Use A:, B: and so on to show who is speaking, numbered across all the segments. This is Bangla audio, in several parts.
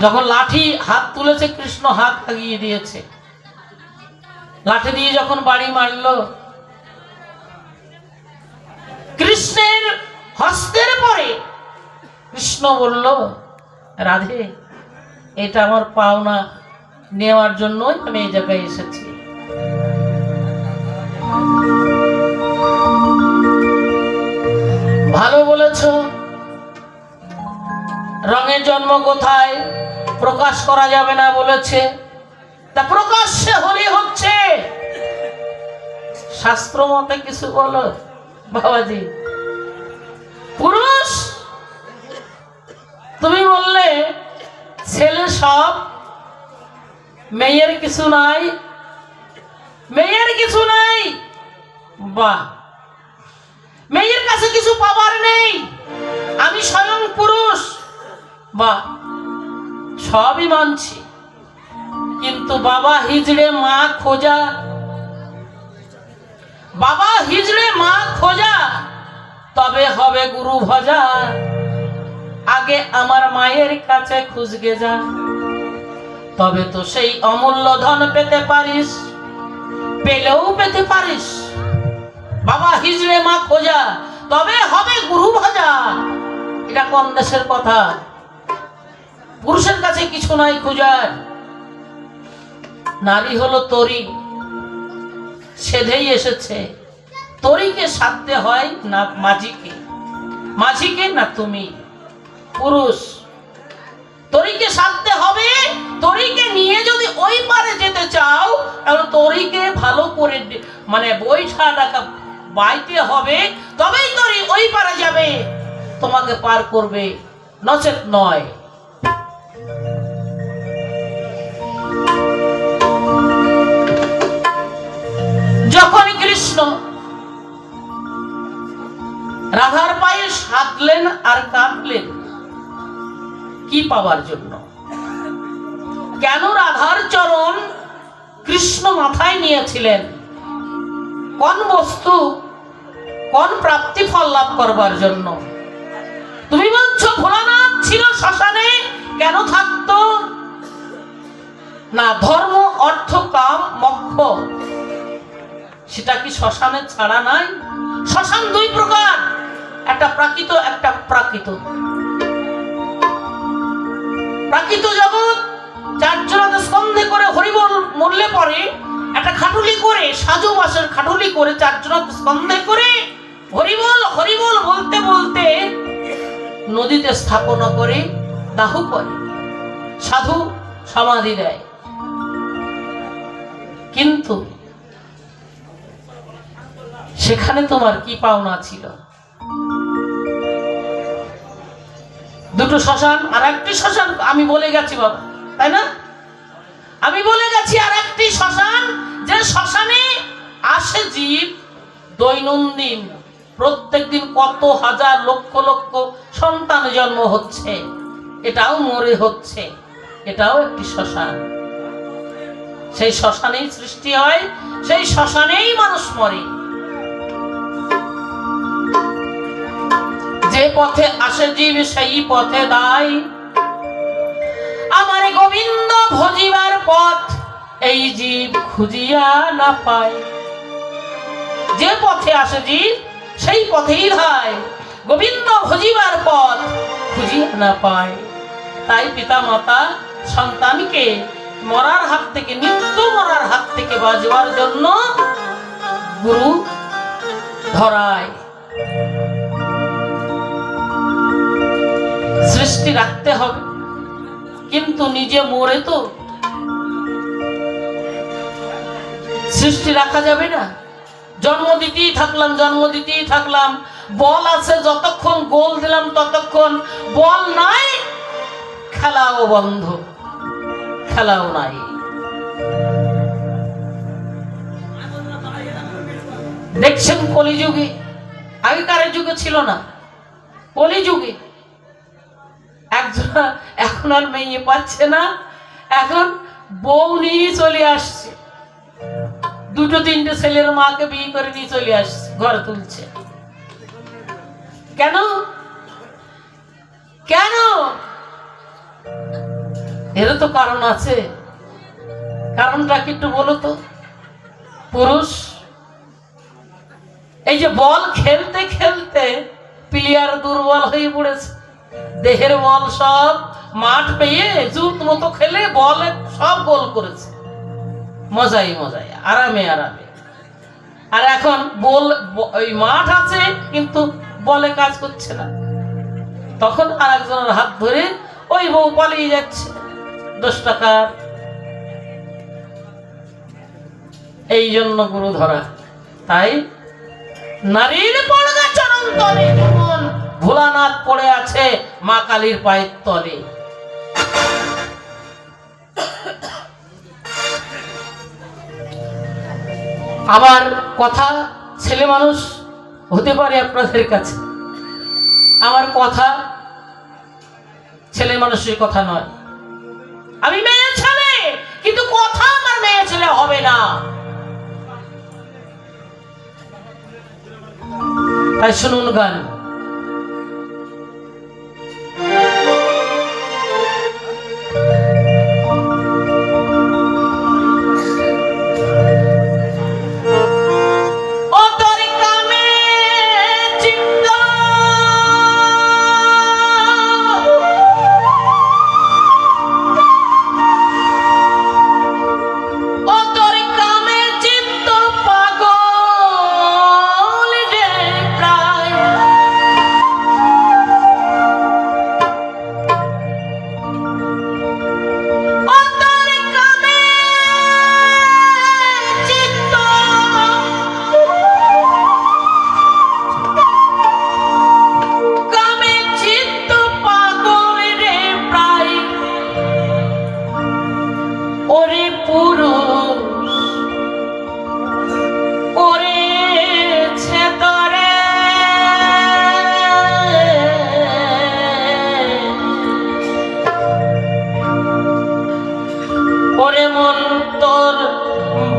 A: যখন লাঠি হাত তুলেছে, কৃষ্ণ হাত আগিয়ে দিয়েছে, লাঠি দিয়ে যখন বাড়ি মারলো, কৃষ্ণের হস্তের পরে কৃষ্ণ বলল, রাধে, এটা আমার পাওনা, নেওয়ার জন্যই আমি এই জায়গায় এসেছি। ভালো বলেছ, রঙের জন্ম কোথায়, প্রকাশ করা যাবে না বলেছে, তা প্রকাশ্যে হলি হচ্ছে। শাস্ত্র মতে কিছু বলো বাবাজি। পুরুষ তুমি বললে ছেলে সব, মেয়ের কিছু নাই, মেয়ের কিছু নাই। বাহ, মেয়ের কাছে কিছু পাবার নেই, আমি স্বয়ং পুরুষ। বাহ, সবই মানছি, কিন্তু বাবা হিজড়ে মা খোঁজা, বাবা হিজড়ে মা খোঁজা, তবে হবে গুরু ভজা। আগে আমার মায়ের কাছে খুঁজগে যা, তবে তো সেই অমূল্য ধন পেতে পারিস, পেলেও পেতে পারিস। বাবা হিজড়ে মা খোঁজা, তবে হবে গুরু ভজা। এটা কোন দেশের কথা? পুরুষের কাছে কিছু নাই খোঁজার। নারী হলো তরি, সেধেই এসেছে। তরিকে সাধতে হয় না মাঝিকে, মাঝিকে না তুমি। পুরুষ তরিকে সাধতে হবে। তরিকে নিয়ে যদি ওই পারে যেতে চাও, তাহলে তরিকে ভালো করে মানে বৈঠা টাকা বাইতে হবে, তবেই তরি ওই পারে যাবে, তোমাকে পার করবে, নচেত নয়। যখন কৃষ্ণ রাধার পায়ে সাধলেন আর কাঁদলেন, কি পাওয়ার জন্য? কেন রাধার চরণ কৃষ্ণ মাথায় নিয়েছিলেন? কোন বস্তু, কোন প্রাপ্তি ফল লাভ করবার জন্য? তুমি বলছো ভোলানাথ ছিল শ্মশানে, কেন থাকতো না? ধর্ম, অর্থ, কাম, মোক্ষ, সেটা কি শ্মশানে ছাড়া নাই? শ্মশান দুই প্রকার, একটা প্রাকৃত, একটা প্রাকৃত। প্রাকৃত জগৎ চারজনাতে স্কন্ধে করে হরিবল মরলে পরে একটা খাটুলি করে, সাজু বাসের খাটুলি করে চারজনাতে স্কন্ধে করে হরিবল হরিবল বলতে বলতে নদীতে স্থাপনা করে দাহ করে, সাধু সমাধি দেয়। কিন্তু সেখানে তোমার কি পাওনা ছিল? দুটো শ্মশান, আর একটি শ্মশান আমি বলে গেছি বাবা, তাই না? আমি বলে গেছি আর একটি শ্মশান, যে শ্মশানে আসে জীব দৈনন্দিন, প্রত্যেকদিন কত হাজার লক্ষ লক্ষ সন্তান জন্ম হচ্ছে, এটাও মরে হচ্ছে, এটাও একটি শ্মশান। সেই শ্মশানেই সৃষ্টি হয়, সেই শ্মশানেই মানুষ মরে। যে পথে আসে জীব সেই পথে দায়, আমার গোবিন্দ ভজিবার পথ এই জীব খুঁজিয়া না পায়। যে পথে আসে জীব সেই পথেই ধায়, গোবিন্দ ভজিবার পথ খুঁজিয়া না পায়। তাই পিতা মাতা সন্তানকে মরার হাত থেকে, নিত্য মরার হাত থেকে বাঁচবার জন্য গুরু ধরায়। সৃষ্টি রাখতে হবে, কিন্তু নিজে মরে তো সৃষ্টি রাখা যাবে না। জন্ম দিতেই থাকলাম, জন্ম দিতেই থাকলাম, বল আছে যতক্ষণ, গোল দিলাম ততক্ষণ, বল নাই, খেলাও বন্ধ, খেলাও নাই। দেখছেন কলিযুগে, আগেকার যুগে ছিল না, কলিযুগে একজন এখন আর মেয়ে পাচ্ছে না, এখন বউ নিয়ে চলে আসছে, দুটো তিনটে ছেলের মাকে বিয়ে করে নিয়ে চলে আসছে, ঘরে তুলছে। কেন? কেন? এরও তো কারণ আছে। কারণটা কি একটু বলো তো? পুরুষ এই যে বল খেলতে খেলতে প্লেয়ার দুর্বল হয়ে পড়েছে, দেহের বল সব মাঠ পেয়ে জুত মতো খেলে বল সব গোল করেছে, মজাই মজাই, আরামে আরামে। আর এখন বল ওই মাঠ আছে কিন্তু বলে কাজ করছে না, তখন আর একজনের হাত ধরে ওই বউ পালিয়ে যাচ্ছে 10 টাকার। এই জন্য গুরু ধরা। তাই নারীর পড়গা চরণ তলে যেমন ভোলানাথ পড়ে আছে মা কালীর পায়ের তলে। আমার কথা ছেলে মানুষ হতে পারে আপনাদের কাছে, আমার কথা ছেলে মানুষের কথা নয়। আমি মেয়ে ছেলে, কিন্তু কথা আমার মেয়ে ছেলে হবে না। তাই শুনুন গান।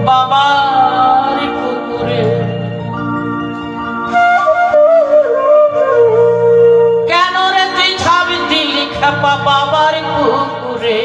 A: বাবার পুকুরে কেন রে তুই ছাবি দিলি খেপা বাবার পুকুরে?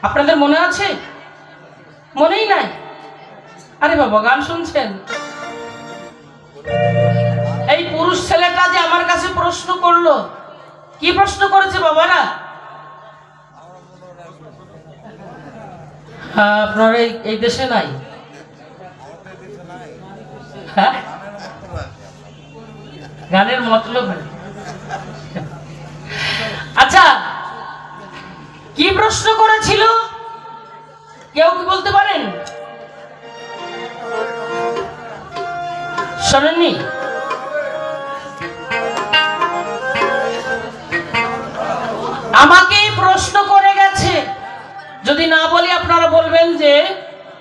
A: আপনাদের মনে আছে? মনেই নাই? আরে বাবা, গান শুনছেন? এই পুরুষ ছেলেটা যে আমার কাছে প্রশ্ন করলো, কি প্রশ্ন করেছে বাবারা? হ্যাঁ, আপনার এই দেশে নাই? হ্যাঁ, গানের মতলব। আচ্ছা, কি প্রশ্ন করেছিল কেউ কি বলতে পারেন? শোনেননি? আমাকে প্রশ্ন করে গেছে, যদি না বলি আপনারা বলবেন যে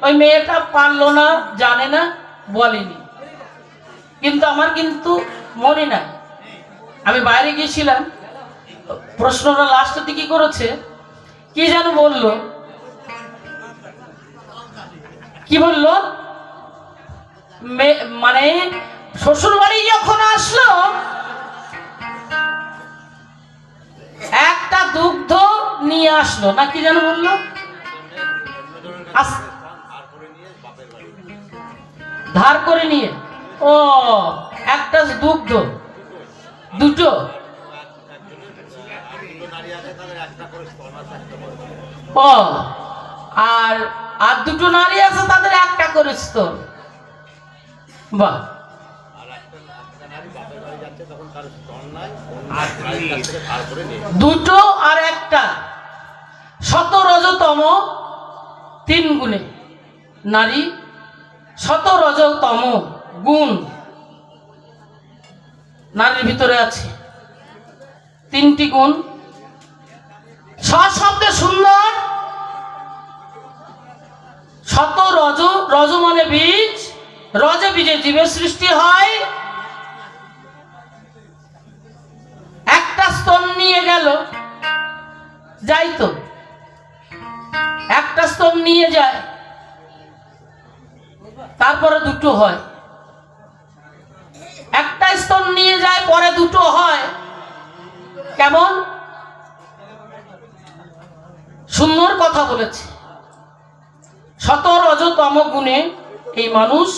A: ওই মেয়েটা পারলো না, জানে না, বলেনি। কিন্তু আমার কিন্তু মনে নাই। আমি বাইরে গিয়েছিলাম, প্রশ্নটা লাস্টের দিকে করেছে, কি যেন বললো, কি বললো, মানে শ্বশুর বাড়ি যখন আসলো একটা দুগ্ধ নিয়ে আসলো, না কি যেন বললো, ধার করে নিয়ে। ও, একটা দুগ্ধ, দুটো। ও, আর আর দুটো নারী আছে, তাদের একটা করে স্তন। বাহ, দুটো আর একটা, 17 3 গুণে নারী, 17 গুণ নারীর ভিতরে আছে, 3টি গুণ। সশব্দে সুন্দর, 17 রজ মানে বীজ, রজে বীজে জীবের সৃষ্টি হয়। একটা স্তন নিয়ে গেল, যাই তো, একটা স্তন নিয়ে যায়, তারপরে দুটো হয়। একটা স্তন নিয়ে যায়, পরে দুটো হয়। কেমন সুন্দর কথা বলেছে। 17 গুণে এই মানুষ।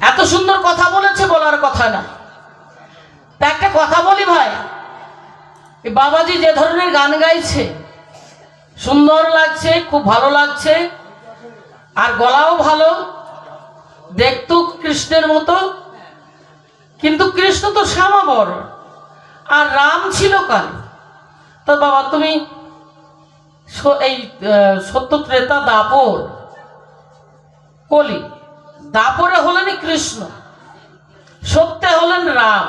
A: এত সুন্দর কথা বলেছে, বলার কথা না। তা একটা কথা বলি ভাই, এই বাবাজি যে ধরনের গান গাইছে, সুন্দর লাগছে, খুব ভালো লাগছে, আর গলাও ভালো, দেখতো কৃষ্ণের মতো। কিন্তু কৃষ্ণ তো শ্যামা বড়, আর রাম ছিল কালো। তো বাবা, তুমি এই সত্য ত্রেতা দাপর কলি, দাপরে হলেন কৃষ্ণ, সত্যে হলেন রাম।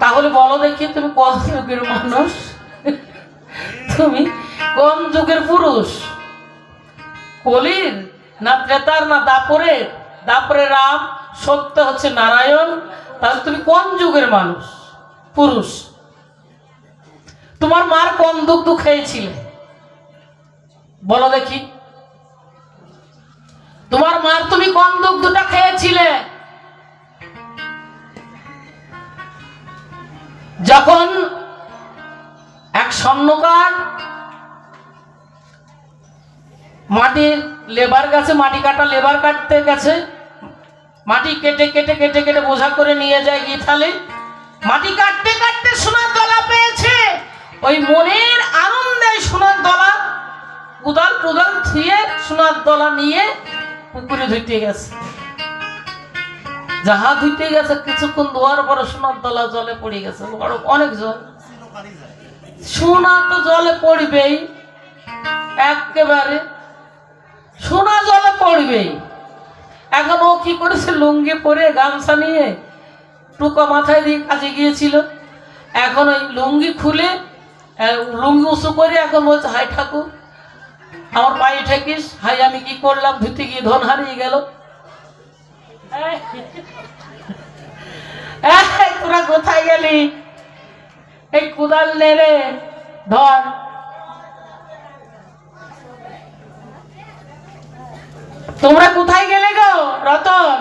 A: তাহলে বলো দেখি, তুমি কোন যুগের মানুষ? তুমি কোন যুগের পুরুষ? কলির না ত্রেতার না দাপরের? দাপরে রাম, সত্য হচ্ছে নারায়ণ। তাহলে তুমি কোন যুগের মানুষ, পুরুষ? তোমার মার কোন দুগ্ধ খেয়েছিলে বলো দেখি? তোমার মার তুমি কোন দুগ্ধটা খেয়েছিলে? যখন এক স্বর্ণকার মাটির লেবার গেছে, মাটি কাটা লেবার কাটতে গেছে, মাটি কেটে কেটে কেটে কেটে বোঝা করে নিয়ে যায় গিথালে। মাটি কাটতে কাটতে সোনার দলা পেয়েছে, ওই মনের আনন্দে সোনার দলা কুদাল টুদাল থুয়ে সোনার দলা নিয়ে পুকুরে ধুইতে গেছে। যাহা ধুইতে গেছে, কিছুক্ষণ ধোয়ার পরে সোনার দলা জলে পড়ে গেছে, অনেক জল। সোনা তো জলে পড়বেই, একেবারে সোনা জলে পড়বেই। এখন ও কি করেছে, লুঙ্গি পরে গামছা নিয়ে টুকা মাথায় দিয়ে কাজে গিয়েছিল। এখন ওই লুঙ্গি খুলে, লুঙ্গি উঁচু করে এখন বলছে, হাই ঠাকুর আমার পায়ে ঠেকিস। হাই আমি কি করলাম, ধুতে গিয়ে ধন হারিয়ে গেল। তোরা কোথায় গেলি? এই কুদাল নেড়ে ধর। তোমরা কোথায় গেলে গো রতন?